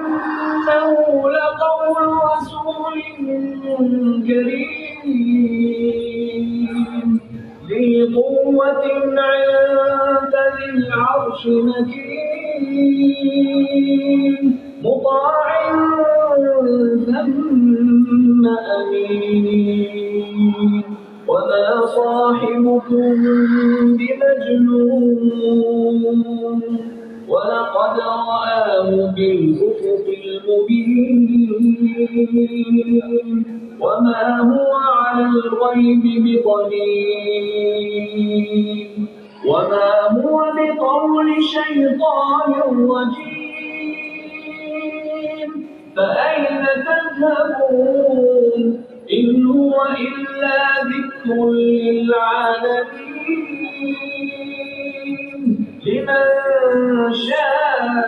وإنه لقول رسول كريم ذي قوة عند ذي العرش مكين مطاع ثم أمين وما صاحبكم بمجنون ولقد رآه بالأفق المبين وما هو على الغيب بضنين وما هو بقول شيطان رجيم فأين تذهبون إن هو إلا ذكر للعالمين لمن شاء